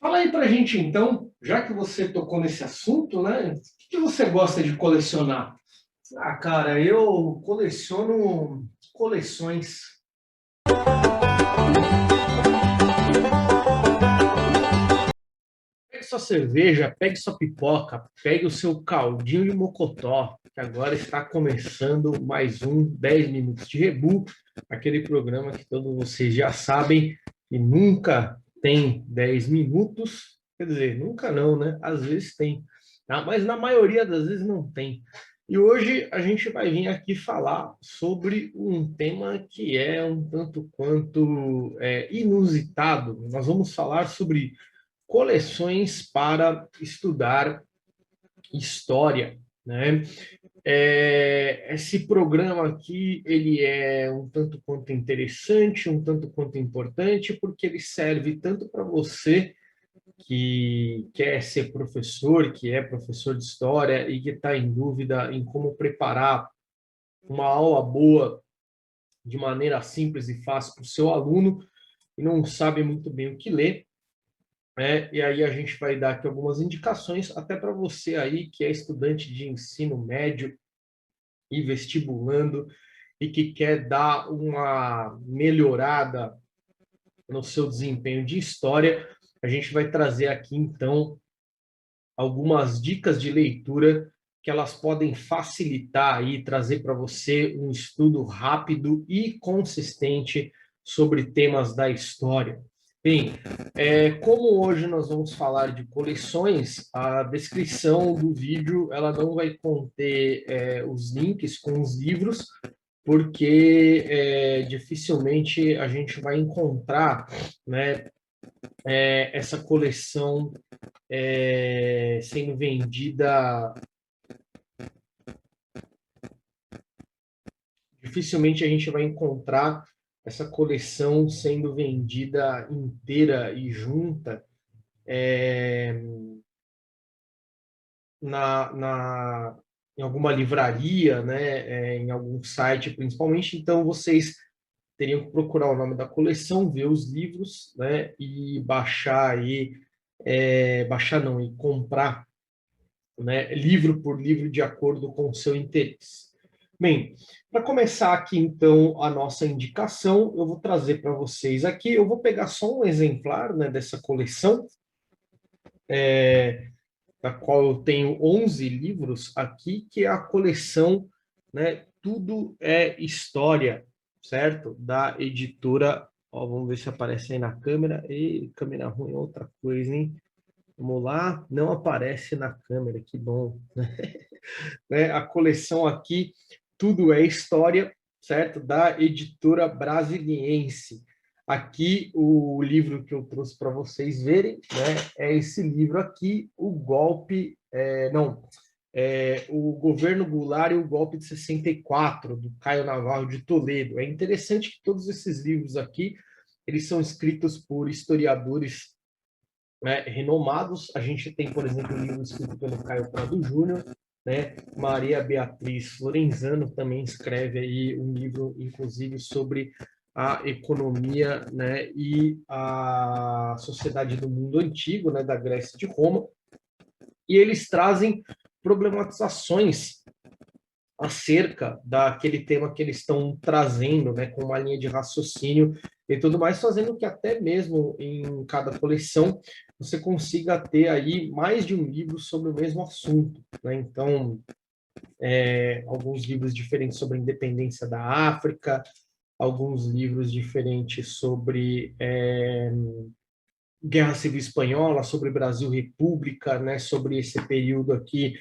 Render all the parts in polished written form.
Fala aí pra gente então, já que você tocou nesse assunto, né? O que você gosta de colecionar? Ah, cara, eu coleciono coleções. Pegue sua cerveja, pegue sua pipoca, pegue o seu caldinho de mocotó, que agora está começando mais um 10 Minutos de Rebu, aquele programa que todos vocês já sabem que nunca tem 10 minutos, quer dizer, nunca não, né? Às vezes tem, tá? Mas na maioria das vezes não tem. E hoje a gente vai vir aqui falar sobre um tema que é um tanto quanto inusitado. Nós vamos falar sobre coleções para estudar história, né? Esse programa aqui, ele é um tanto quanto interessante, um tanto quanto importante, porque ele serve tanto para você que quer ser professor, que é professor de história e que está em dúvida em como preparar uma aula boa de maneira simples e fácil para o seu aluno e não sabe muito bem o que ler, e aí a gente vai dar aqui algumas indicações, até para você aí que é estudante de ensino médio e vestibulando e que quer dar uma melhorada no seu desempenho de história. A gente vai trazer aqui, então, algumas dicas de leitura que elas podem facilitar e trazer para você um estudo rápido e consistente sobre temas da história. Bem, como hoje nós vamos falar de coleções, a descrição do vídeo ela não vai conter os links com os livros, porque dificilmente a gente vai encontrar, né, essa coleção sendo vendida. Dificilmente a gente vai encontrar essa coleção sendo vendida inteira e junta em alguma livraria, né, em algum site principalmente. Então vocês teriam que procurar o nome da coleção, ver os livros, né, e baixar aí, baixar não, e comprar, né, livro por livro de acordo com o seu interesse. Bem, para começar aqui então a nossa indicação, eu vou trazer para vocês aqui, eu vou pegar só um exemplar, né, dessa coleção, da qual eu tenho 11 livros aqui, que é a coleção, né, Tudo é História, certo? Da editora, ó, vamos ver se aparece aí na câmera, e câmera ruim é outra coisa, hein? Vamos lá, não aparece na câmera, que bom. Né? A coleção aqui, Tudo é História, certo? Da editora Brasiliense. Aqui, o livro que eu trouxe para vocês verem, né? É esse livro aqui, O Golpe... o Governo Goulart e o Golpe de 64, do Caio Navarro de Toledo. É interessante que todos esses livros aqui, eles são escritos por historiadores, né, renomados. A gente tem, por exemplo, um livro escrito pelo Caio Prado Júnior, né? Maria Beatriz Lorenzano também escreve aí um livro, inclusive, sobre a economia, né, e a sociedade do mundo antigo, né, da Grécia e de Roma, e eles trazem problematizações acerca daquele tema que eles estão trazendo, né, com uma linha de raciocínio e tudo mais, fazendo que até mesmo em cada coleção você consiga ter aí mais de um livro sobre o mesmo assunto, né? Então, alguns livros diferentes sobre a independência da África, alguns livros diferentes sobre Guerra Civil Espanhola, sobre Brasil República, né, sobre esse período aqui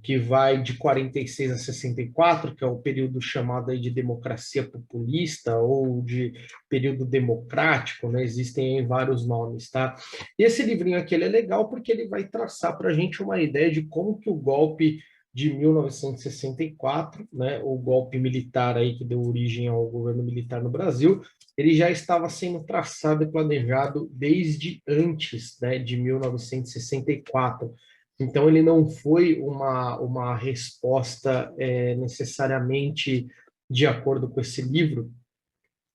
que vai de 46 a 64, que é o período chamado aí de democracia populista ou de período democrático, né? Existem aí vários nomes, tá? E esse livrinho aqui ele é legal porque ele vai traçar para a gente uma ideia de como que o golpe de 1964, né, o golpe militar aí que deu origem ao governo militar no Brasil, ele já estava sendo traçado e planejado desde antes, né, de 1964. Então, ele não foi uma resposta necessariamente de acordo com esse livro,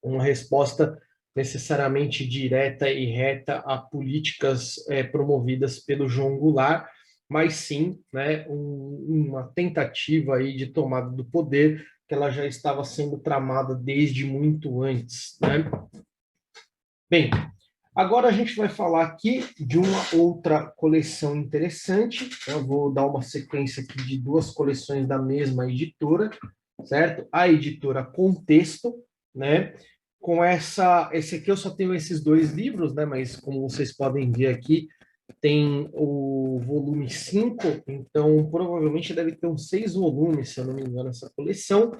uma resposta necessariamente direta e reta a políticas promovidas pelo João Goulart, mas sim, né, uma tentativa aí de tomada do poder que ela já estava sendo tramada desde muito antes, né? Bem, agora a gente vai falar aqui de uma outra coleção interessante. Eu vou dar uma sequência aqui de duas coleções da mesma editora, certo? A editora Contexto, né? Com esse aqui eu só tenho esses dois livros, né? Mas como vocês podem ver aqui, tem o volume 5, então provavelmente deve ter uns 6 volumes, se eu não me engano, essa coleção.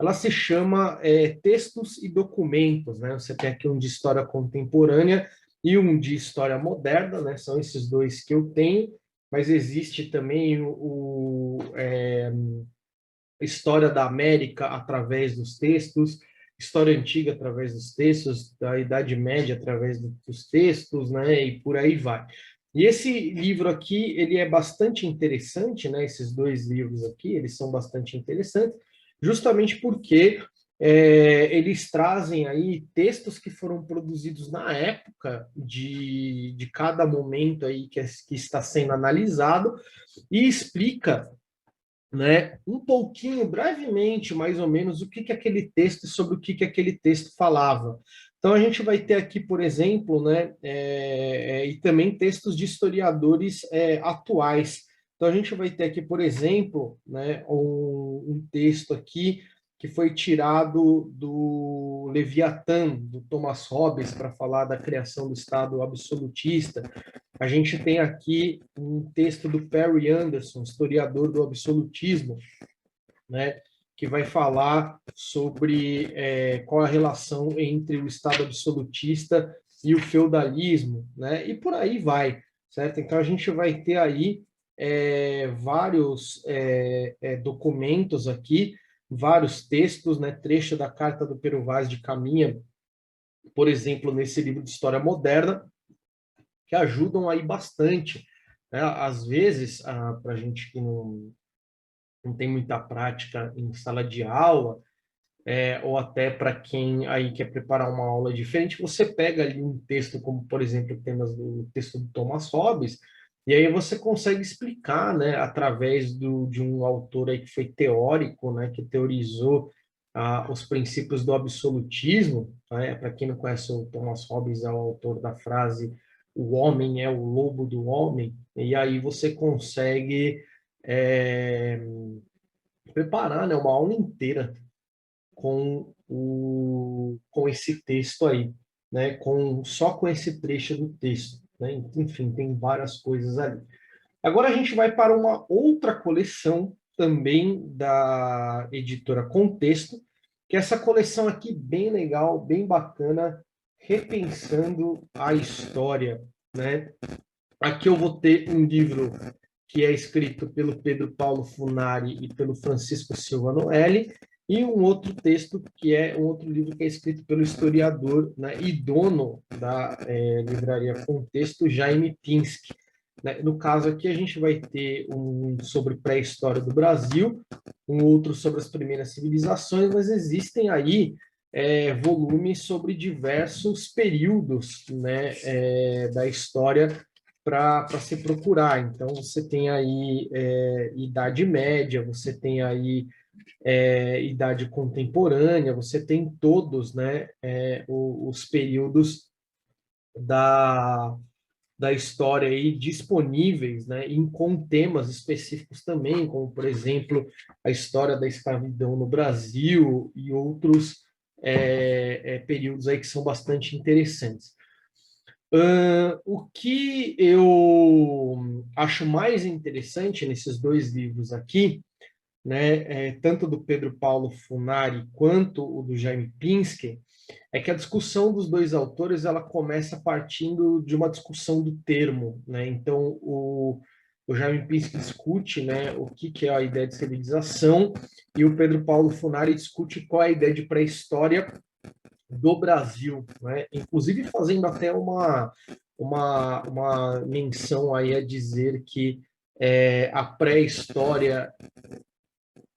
Ela se chama Textos e Documentos, né? Você tem aqui um de história contemporânea e um de história moderna, né? São esses dois que eu tenho, mas existe também História da América através dos textos, História Antiga através dos textos, da Idade Média através dos textos, né? E por aí vai. E esse livro aqui, ele é bastante interessante, né? Esses dois livros aqui, eles são bastante interessantes, justamente porque eles trazem aí textos que foram produzidos na época de cada momento aí que está sendo analisado e explica, né, um pouquinho, brevemente, mais ou menos, o que que aquele texto, sobre o que que aquele texto falava. Então, a gente vai ter aqui, por exemplo, né, e também textos de historiadores atuais. Então, a gente vai ter aqui, por exemplo, né, um texto aqui que foi tirado do Leviatã, do Thomas Hobbes, para falar da criação do Estado absolutista. A gente tem aqui um texto do Perry Anderson, historiador do absolutismo, né, que vai falar sobre qual a relação entre o Estado absolutista e o feudalismo, né, e por aí vai, certo? Então a gente vai ter aí vários documentos aqui, vários textos, né, trecho da Carta do Pero Vaz de Caminha, por exemplo, nesse livro de História Moderna, que ajudam aí bastante, né? Às vezes, para a gente que não tem muita prática em sala de aula, ou até para quem aí quer preparar uma aula diferente, você pega ali um texto, como por exemplo, temos o texto do Thomas Hobbes, e aí você consegue explicar, né, através de um autor aí que foi teórico, né, que teorizou os princípios do absolutismo, né? Para quem não conhece, o Thomas Hobbes é o autor da frase "o homem é o lobo do homem", e aí você consegue é, preparar, né, uma aula inteira com esse texto aí, né? Só com esse trecho do texto, né? Enfim, tem várias coisas ali. Agora a gente vai para uma outra coleção também da editora Contexto, que é essa coleção aqui bem legal, bem bacana, repensando a história, né? Aqui eu vou ter um livro que é escrito pelo Pedro Paulo Funari e pelo Francisco Silva Noeli, e um outro texto que é um outro livro que é escrito pelo historiador, né, e dono da livraria Contexto, Jaime Pinsky. Né? No caso aqui a gente vai ter um sobre pré-história do Brasil, um outro sobre as primeiras civilizações, mas existem aí volumes sobre diversos períodos, né, da história para se procurar. Então, você tem aí Idade Média, você tem aí Idade Contemporânea, você tem todos, né, os períodos da, da história aí disponíveis, né, com temas específicos também, como, por exemplo, a história da escravidão no Brasil e outros períodos aí que são bastante interessantes. O que eu acho mais interessante nesses dois livros aqui, né, tanto do Pedro Paulo Funari quanto o do Jaime Pinsky, é que a discussão dos dois autores ela começa partindo de uma discussão do termo, né? Então o Jaime Pinsky discute, né, o que é a ideia de civilização e o Pedro Paulo Funari discute qual é a ideia de pré-história do Brasil, né? Inclusive fazendo até uma menção aí a dizer que a pré-história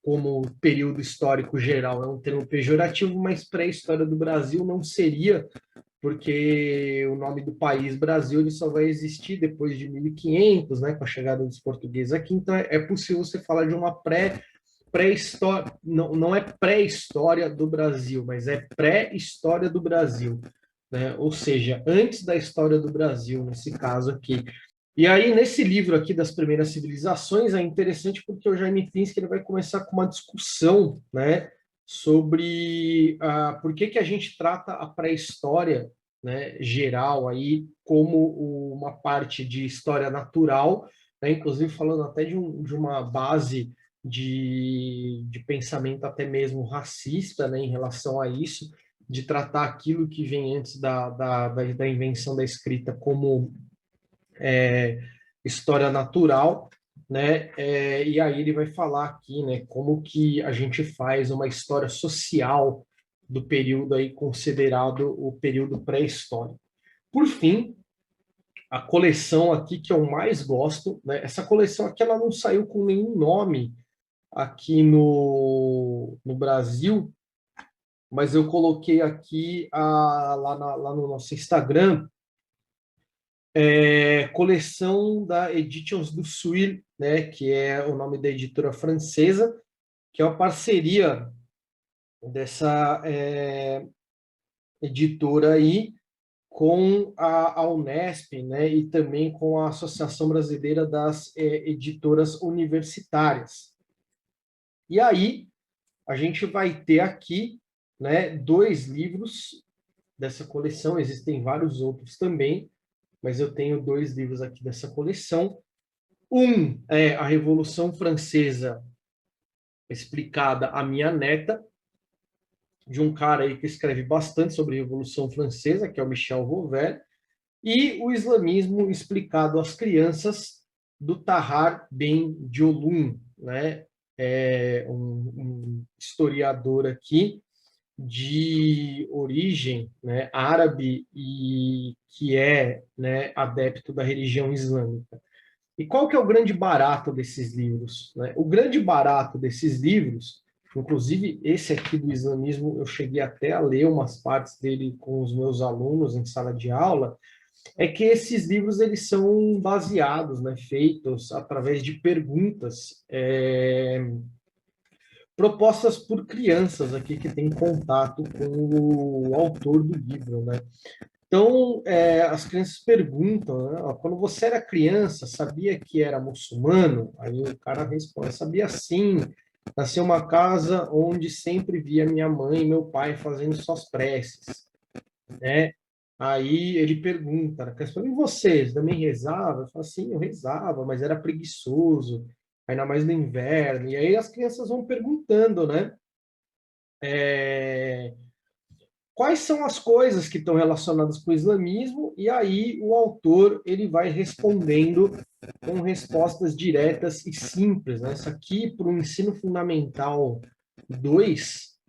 como período histórico geral é um termo pejorativo, mas pré-história do Brasil não seria porque o nome do país Brasil ele só vai existir depois de 1500, né, com a chegada dos portugueses aqui, então é possível você falar de uma pré-história, não é pré-história do Brasil, mas é pré-história do Brasil, né? Ou seja, antes da história do Brasil, nesse caso aqui. E aí, nesse livro aqui das primeiras civilizações, é interessante porque o Jaime Finsky ele vai começar com uma discussão, né, sobre por que a gente trata a pré-história, né, geral aí como uma parte de história natural, né, inclusive falando até de uma base de pensamento até mesmo racista, né, em relação a isso, de tratar aquilo que vem antes da invenção da escrita como história natural, né? E aí ele vai falar aqui, né, como que a gente faz uma história social do período aí considerado o período pré-histórico. Por fim, a coleção aqui que eu mais gosto, né? Essa coleção aqui ela não saiu com nenhum nome aqui no Brasil, mas eu coloquei aqui lá no nosso Instagram, coleção da Editions du Suil, né, que é o nome da editora francesa, que é uma parceria dessa editora aí com a Unesp, né, e também com a Associação Brasileira das Editoras Universitárias. E aí a gente vai ter aqui, né, 2 livros dessa coleção, existem vários outros também, mas eu tenho 2 livros aqui dessa coleção. Um é A Revolução Francesa Explicada à Minha Neta, de um cara aí que escreve bastante sobre a Revolução Francesa, que é o Michel Rouvel, e O Islamismo Explicado às Crianças, do Tahar Ben Diolun, né? É um historiador aqui de origem, né, árabe e que é, né, adepto da religião islâmica. E qual que é o grande barato desses livros, né? O grande barato desses livros, inclusive esse aqui do islamismo, eu cheguei até a ler umas partes dele com os meus alunos em sala de aula, é que esses livros eles são baseados, né, feitos através de perguntas propostas por crianças aqui que têm contato com o autor do livro, né? Então, as crianças perguntam, né? Quando você era criança, sabia que era muçulmano? Aí o cara responde, sabia sim. Nasci em uma casa onde sempre via minha mãe e meu pai fazendo suas preces, né? Aí ele pergunta, a criança fala, e vocês também rezavam? Eu falo, sim, eu rezava, mas era preguiçoso, ainda mais no inverno. E aí as crianças vão perguntando, né? É, quais são as coisas que estão relacionadas com o islamismo, e aí o autor ele vai respondendo com respostas diretas e simples, né? Isso aqui para o ensino fundamental 2,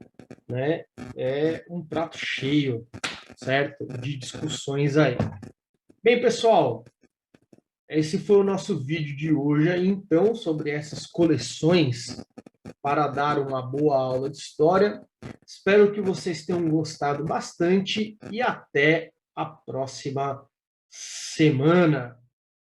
né, é um prato cheio, certo? De discussões aí. Bem, pessoal, esse foi o nosso vídeo de hoje, então, sobre essas coleções para dar uma boa aula de história. Espero que vocês tenham gostado bastante e até a próxima semana.